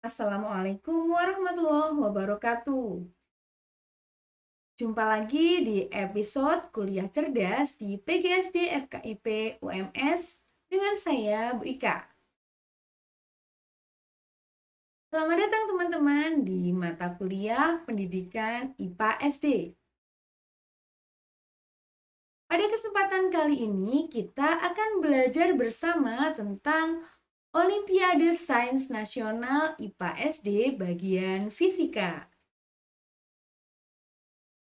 Assalamualaikum warahmatullahi wabarakatuh. Jumpa lagi di episode Kuliah Cerdas di PGSD FKIP UMS dengan saya, Bu Ika. Selamat datang teman-teman di mata kuliah Pendidikan IPA SD. Pada kesempatan kali ini kita akan belajar bersama tentang Olimpiade Sains Nasional IPA SD bagian Fisika.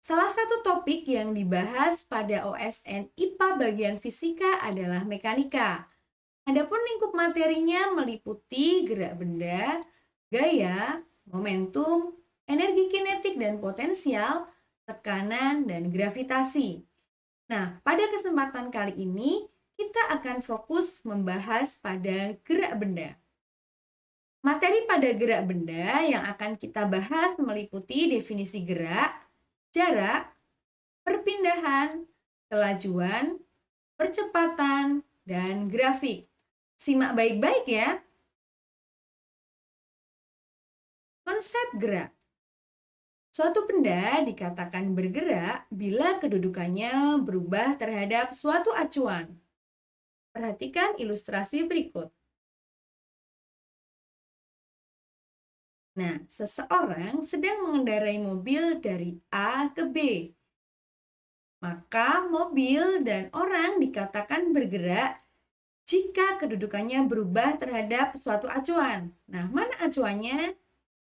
Salah satu topik yang dibahas pada OSN IPA bagian fisika adalah mekanika. Adapun lingkup materinya meliputi gerak benda, gaya, momentum, energi kinetik dan potensial, tekanan, dan gravitasi. Nah, pada kesempatan kali ini kita akan fokus membahas pada gerak benda. Materi pada gerak benda yang akan kita bahas meliputi definisi gerak, jarak, perpindahan, kelajuan, percepatan, dan grafik. Simak baik-baik ya. Konsep gerak. Suatu benda dikatakan bergerak bila kedudukannya berubah terhadap suatu acuan. Perhatikan ilustrasi berikut. Nah, seseorang sedang mengendarai mobil dari A ke B. Maka mobil dan orang dikatakan bergerak jika kedudukannya berubah terhadap suatu acuan. Nah, mana acuannya?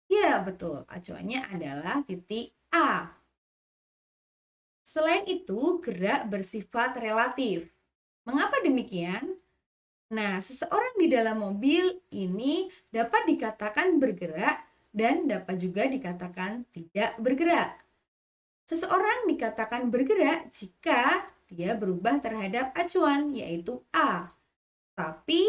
Ya, betul. Acuannya adalah titik A. Selain itu, gerak bersifat relatif. Mengapa demikian? Nah, seseorang di dalam mobil ini dapat dikatakan bergerak dan dapat juga dikatakan tidak bergerak. Seseorang dikatakan bergerak jika dia berubah terhadap acuan, yaitu A. Tapi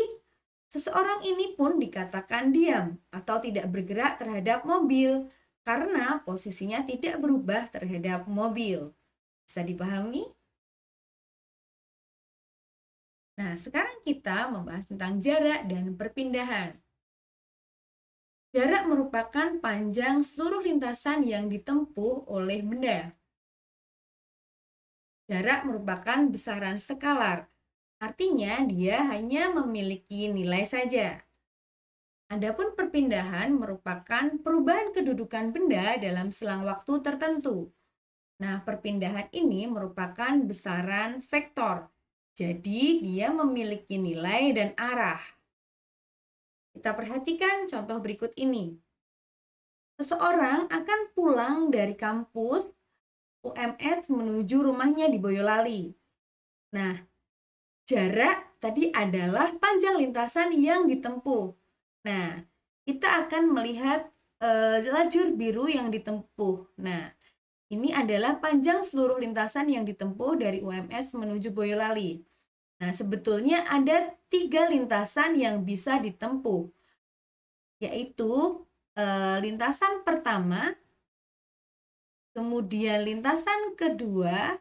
seseorang ini pun dikatakan diam atau tidak bergerak terhadap mobil karena posisinya tidak berubah terhadap mobil. Bisa dipahami? Nah, sekarang kita membahas tentang jarak dan perpindahan. Jarak merupakan panjang seluruh lintasan yang ditempuh oleh benda. Jarak merupakan besaran skalar, artinya dia hanya memiliki nilai saja. Adapun perpindahan merupakan perubahan kedudukan benda dalam selang waktu tertentu. Nah, perpindahan ini merupakan besaran vektor. Jadi, dia memiliki nilai dan arah. Kita perhatikan contoh berikut ini. Seseorang akan pulang dari kampus UMS menuju rumahnya di Boyolali. Nah, jarak tadi adalah panjang lintasan yang ditempuh. Nah, kita akan melihat lajur biru yang ditempuh. Nah, ini adalah panjang seluruh lintasan yang ditempuh dari UMS menuju Boyolali. Nah, sebetulnya ada 3 lintasan yang bisa ditempuh, yaitu lintasan pertama, kemudian lintasan kedua,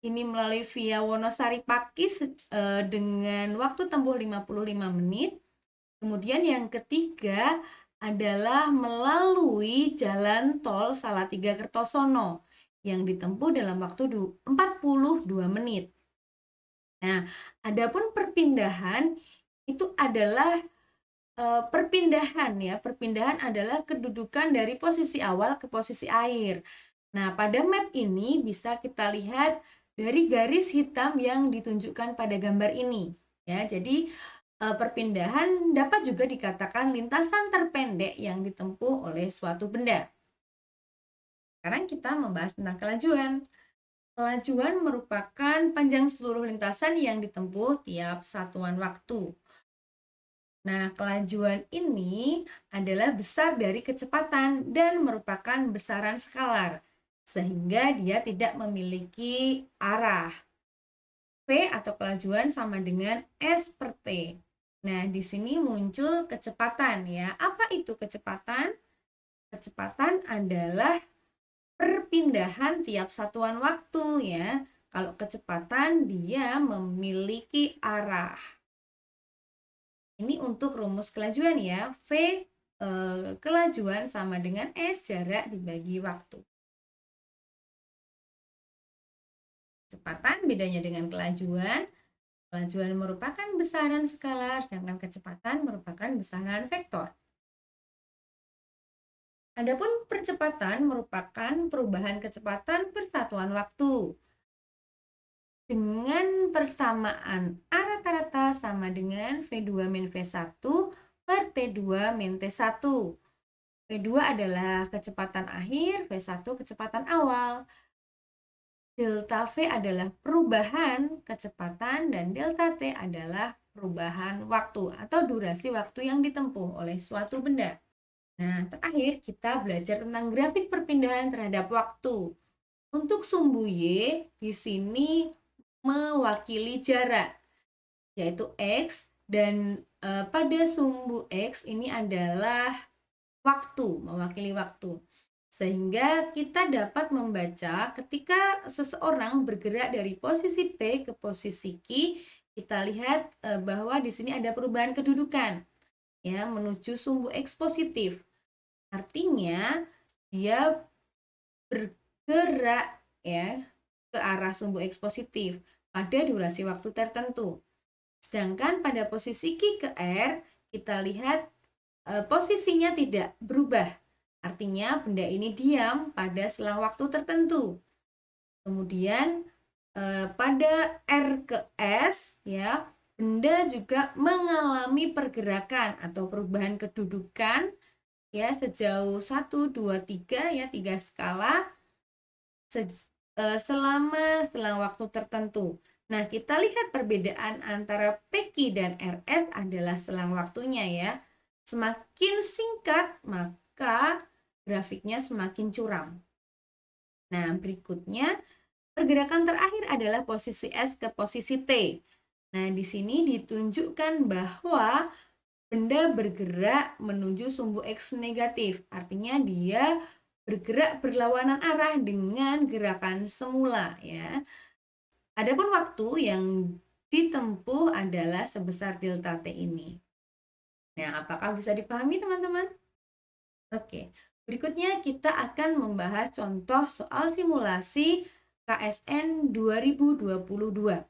ini melalui via Wonosari Pakis dengan waktu tempuh 55 menit. Kemudian yang ketiga adalah melalui jalan tol Salatiga Kertosono yang ditempuh dalam waktu 42 menit. Nah, adapun perpindahan itu adalah perpindahan ya. Perpindahan adalah kedudukan dari posisi awal ke posisi akhir. Nah, pada map ini bisa kita lihat dari garis hitam yang ditunjukkan pada gambar ini. Ya, jadi perpindahan dapat juga dikatakan lintasan terpendek yang ditempuh oleh suatu benda. Sekarang kita membahas tentang kelajuan. Kelajuan merupakan panjang seluruh lintasan yang ditempuh tiap satuan waktu. Nah, kelajuan ini adalah besar dari kecepatan dan merupakan besaran skalar, sehingga dia tidak memiliki arah. V atau kelajuan sama dengan S per T. Nah, di sini muncul kecepatan ya. Apa itu kecepatan? Kecepatan adalah perpindahan tiap satuan waktu ya. Kalau kecepatan dia memiliki arah. Ini untuk rumus kelajuan ya. V kelajuan sama dengan S, jarak dibagi waktu. Kecepatan bedanya dengan kelajuan. Kelajuan merupakan besaran skalar, sedangkan kecepatan merupakan besaran vektor. Adapun percepatan merupakan perubahan kecepatan persatuan waktu. Dengan persamaan A rata-rata sama dengan V2 min V1 per T2 min T1. V2 adalah kecepatan akhir, V1 kecepatan awal. Delta V adalah perubahan kecepatan dan delta T adalah perubahan waktu atau durasi waktu yang ditempuh oleh suatu benda. Nah, terakhir kita belajar tentang grafik perpindahan terhadap waktu. Untuk sumbu Y di sini mewakili jarak, yaitu X, dan pada sumbu X ini adalah waktu, mewakili waktu. Sehingga kita dapat membaca ketika seseorang bergerak dari posisi P ke posisi Q, kita lihat bahwa di sini ada perubahan kedudukan ya menuju sumbu X positif. Artinya dia bergerak ya ke arah sumbu X positif pada durasi waktu tertentu. Sedangkan pada posisi Q ke R kita lihat posisinya tidak berubah. Artinya benda ini diam pada selang waktu tertentu. Kemudian pada R ke S ya, benda juga mengalami pergerakan atau perubahan kedudukan ya sejauh 1 2 3 ya 3 skala selama selang waktu tertentu. Nah, kita lihat perbedaan antara PQ dan RS adalah selang waktunya ya. Semakin singkat, maka grafiknya semakin curam. Nah, berikutnya pergerakan terakhir adalah posisi S ke posisi T. Nah, di sini ditunjukkan bahwa benda bergerak menuju sumbu X negatif. Artinya dia bergerak berlawanan arah dengan gerakan semula ya. Adapun waktu yang ditempuh adalah sebesar delta T ini. Nah, apakah bisa dipahami teman-teman? Oke, berikutnya kita akan membahas contoh soal simulasi KSN 2022.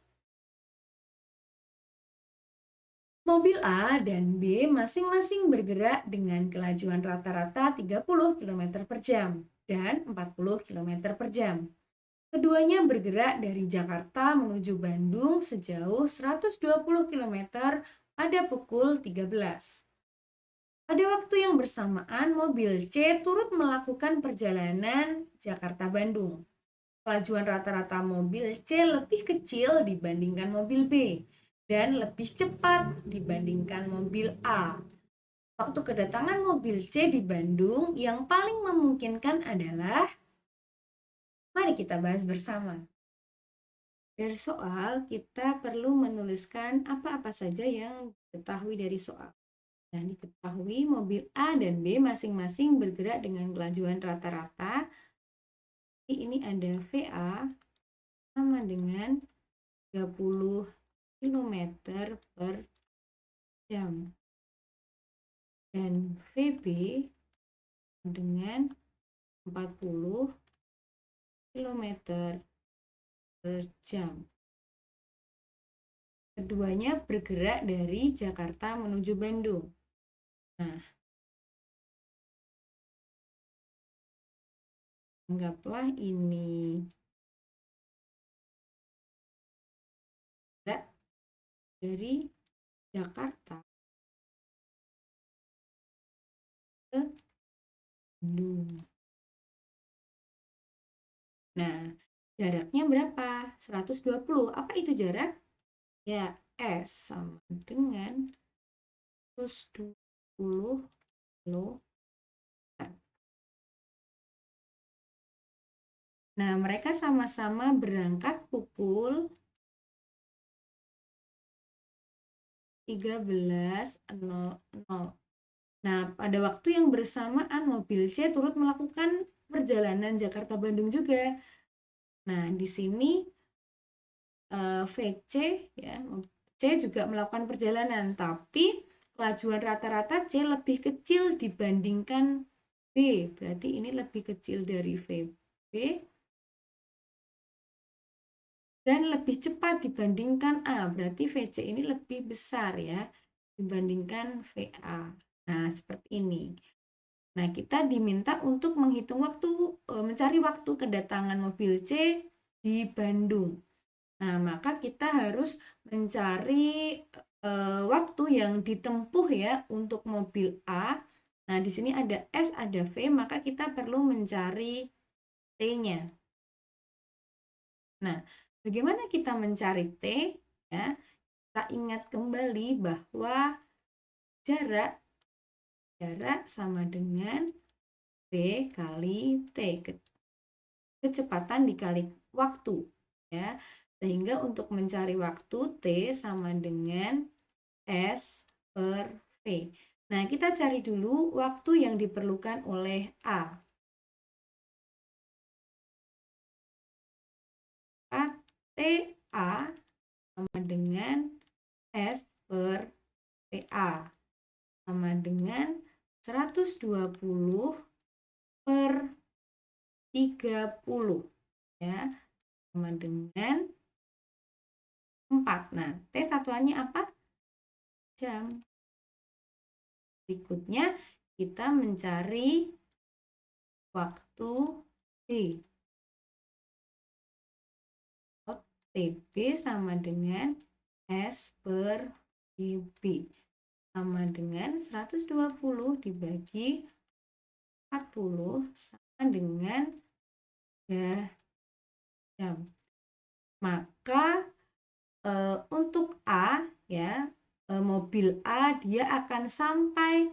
Mobil A dan B masing-masing bergerak dengan kelajuan rata-rata 30 km per jam dan 40 km per jam. Keduanya bergerak dari Jakarta menuju Bandung sejauh 120 km pada pukul 13. Pada waktu yang bersamaan, mobil C turut melakukan perjalanan Jakarta-Bandung. Kelajuan rata-rata mobil C lebih kecil dibandingkan mobil B dan lebih cepat dibandingkan mobil A. Waktu kedatangan mobil C di Bandung yang paling memungkinkan adalah, mari kita bahas bersama. Dari soal, kita perlu menuliskan apa-apa saja yang diketahui dari soal. Dan diketahui mobil A dan B masing-masing bergerak dengan kelajuan rata-rata. Ini ada VA sama dengan 30 km per jam. Dan VB dengan 40 km per jam. Keduanya bergerak dari Jakarta menuju Bandung. Nah, anggaplah ini bergerak dari Jakarta ke Bandung. Nah, jaraknya berapa? 120. Apa itu jarak? Ya, S sama dengan 120 km. Nah, mereka sama-sama berangkat pukul 13.00. Nah, pada waktu yang bersamaan mobil C turut melakukan perjalanan Jakarta-Bandung juga. Nah, di sini VC ya, C juga melakukan perjalanan, tapi kelajuan rata-rata C lebih kecil dibandingkan B. Berarti ini lebih kecil dari VB dan lebih cepat dibandingkan A. Berarti VC ini lebih besar ya dibandingkan VA. Nah, seperti ini. Nah, kita diminta untuk menghitung waktu, mencari waktu kedatangan mobil C di Bandung. Nah, maka kita harus mencari waktu yang ditempuh ya untuk mobil A. Nah, di sini ada S, ada V, maka kita perlu mencari T-nya. Nah, bagaimana kita mencari T? Ya, kita ingat kembali bahwa jarak sama dengan V kali T. Kecepatan dikali waktu. Ya, sehingga untuk mencari waktu T sama dengan S per V. Nah, kita cari dulu waktu yang diperlukan oleh A. TA sama dengan S per TA sama dengan 120 per 30 ya, sama dengan 4. Nah, T satuannya apa? Jam. Berikutnya kita mencari waktu D. TB sama dengan S per DB sama dengan 120 dibagi 40 sama dengan 3 jam. Maka untuk A ya, mobil A dia akan sampai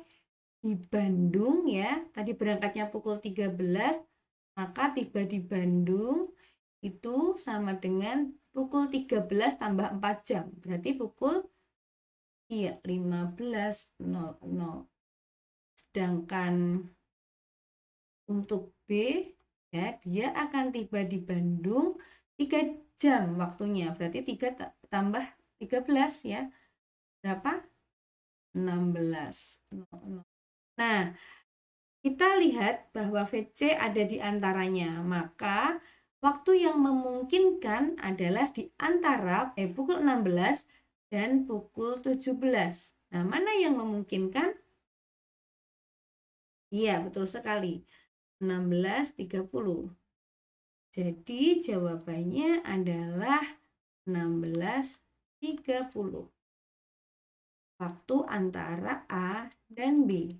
di Bandung ya. Tadi berangkatnya pukul 13, maka tiba di Bandung itu sama dengan pukul 13 tambah 4 jam. Berarti pukul 15.00. Sedangkan untuk B ya, dia akan tiba di Bandung 3 jam waktunya. Berarti 3 tambah 13 ya. Berapa? 16.00. Nah, kita lihat bahwa VC ada di antaranya, maka waktu yang memungkinkan adalah di antara pukul 16 dan pukul 17. Nah, mana yang memungkinkan? Iya, betul sekali. 16.30. Jadi jawabannya adalah 16.30. Waktu antara A dan B.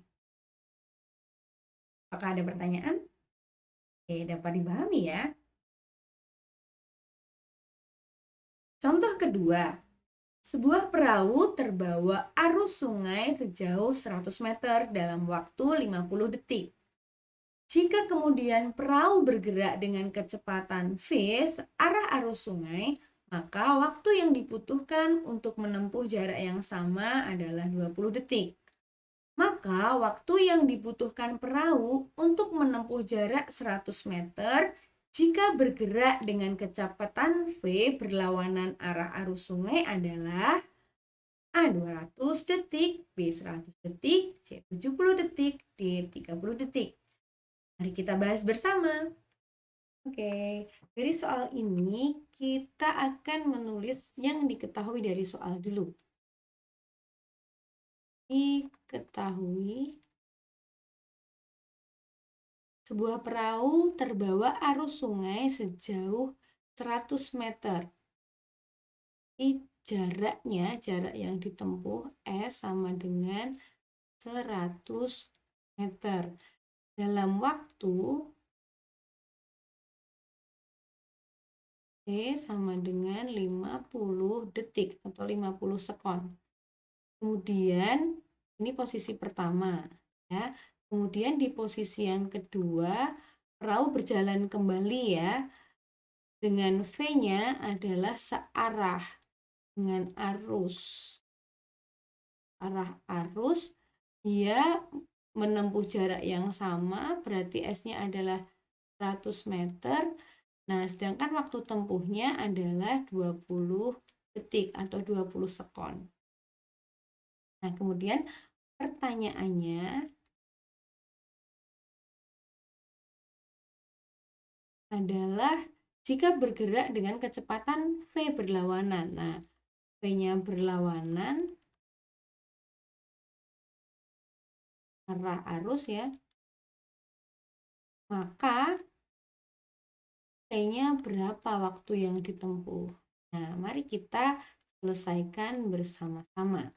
Apakah ada pertanyaan? Oke, dapat dipahami ya. Contoh kedua, sebuah perahu terbawa arus sungai sejauh 100 meter dalam waktu 50 detik. Jika kemudian perahu bergerak dengan kecepatan V searah arus sungai, maka waktu yang dibutuhkan untuk menempuh jarak yang sama adalah 20 detik. Maka waktu yang dibutuhkan perahu untuk menempuh jarak 100 meter jika bergerak dengan kecepatan V berlawanan arah arus sungai adalah A 200 detik, B 100 detik, C 70 detik, D 30 detik. Mari kita bahas bersama. Oke, dari soal ini kita akan menulis yang diketahui dari soal dulu. Diketahui sebuah perahu terbawa arus sungai sejauh 100 meter. Jarak yang ditempuh S sama dengan 100 meter. Dalam waktu T sama dengan 50 detik atau 50 sekon. Kemudian ini posisi pertama ya. Kemudian di posisi yang kedua perahu berjalan kembali ya. Dengan V-nya adalah searah dengan arus. Arah arus dia menempuh jarak yang sama, berarti S-nya adalah 100 meter. Nah, sedangkan waktu tempuhnya adalah 20 detik atau 20 sekon. Nah, kemudian pertanyaannya adalah jika bergerak dengan kecepatan V berlawanan. Nah, V-nya berlawanan arah arus ya, maka T-nya berapa waktu yang ditempuh? Nah, mari kita selesaikan bersama-sama.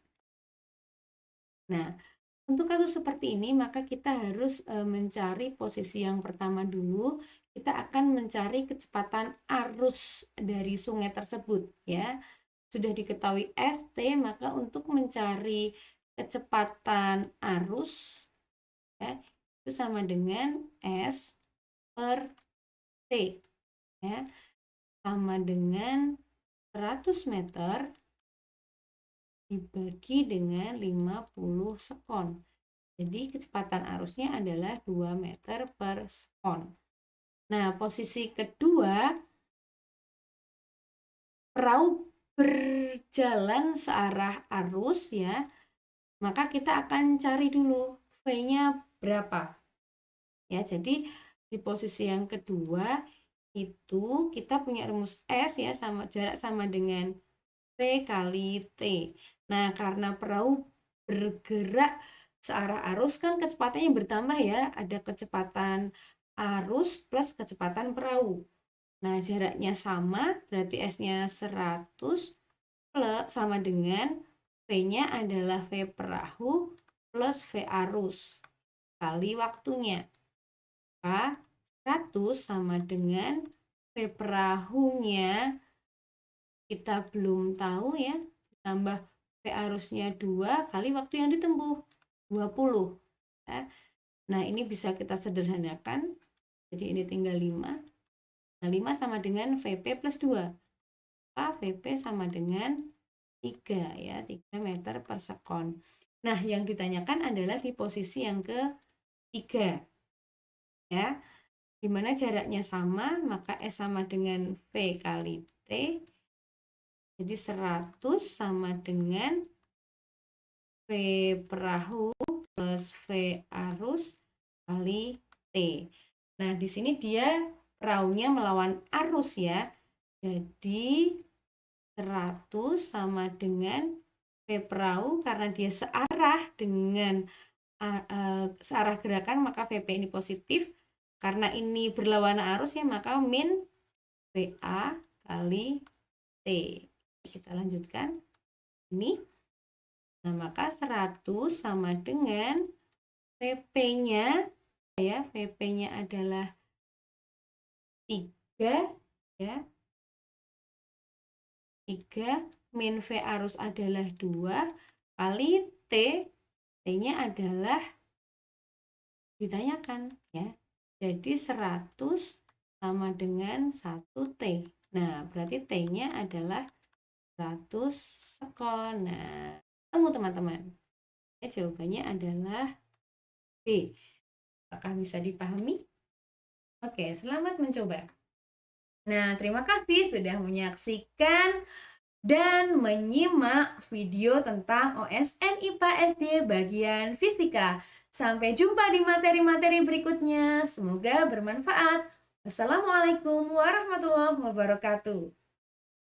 Nah, untuk kasus seperti ini, maka kita harus mencari posisi yang pertama dulu. Kita akan mencari kecepatan arus dari sungai tersebut, ya. Sudah diketahui ST, maka untuk mencari kecepatan arus, ya, itu sama dengan S per T, ya, sama dengan 100 meter dibagi dengan 50 sekon. Jadi kecepatan arusnya adalah 2 meter per sekon. Nah, posisi kedua, perahu berjalan searah arus ya, maka kita akan cari dulu V-nya berapa. Ya, jadi di posisi yang kedua itu kita punya rumus S ya, sama jarak sama dengan V kali T. Nah, karena perahu bergerak searah arus kan kecepatannya bertambah ya, ada kecepatan arus plus kecepatan perahu. Nah, jaraknya sama, berarti S-nya 100 plus sama dengan V-nya adalah V perahu plus V arus kali waktunya. Maka 100 sama dengan V perahunya kita belum tahu ya, tambah V arusnya 2 kali waktu yang ditempuh 20 ya. Nah, ini bisa kita sederhanakan, jadi ini tinggal 5. Nah, 5 sama dengan VP plus 2, maka VP sama dengan 3 ya, 3 meter per sekon. Nah, yang ditanyakan adalah di posisi yang ketiga ya, dimana jaraknya sama, maka S sama dengan V kali T. Jadi 100 sama dengan V perahu plus V arus kali T. Nah, di sini dia perahunya melawan arus ya. Jadi 100 sama dengan V perahu, karena dia searah dengan searah gerakan, maka VP ini positif. Karena ini berlawanan arus ya, maka min VA kali T. Kita lanjutkan. Ini. Nah, maka 100 sama dengan VP-nya ya, VP-nya adalah 3 ya. 3 min V arus adalah 2 kali T. T-nya adalah ditanyakan ya. Jadi 100 sama dengan 1T. Nah, berarti T-nya adalah 100 sekon. Nah, temu teman-teman. Ya, jawabannya adalah B. Apakah bisa dipahami? Oke, selamat mencoba. Nah, terima kasih sudah menyaksikan dan menyimak video tentang OSN IPA SD bagian fisika. Sampai jumpa di materi-materi berikutnya. Semoga bermanfaat. Wassalamualaikum warahmatullahi wabarakatuh.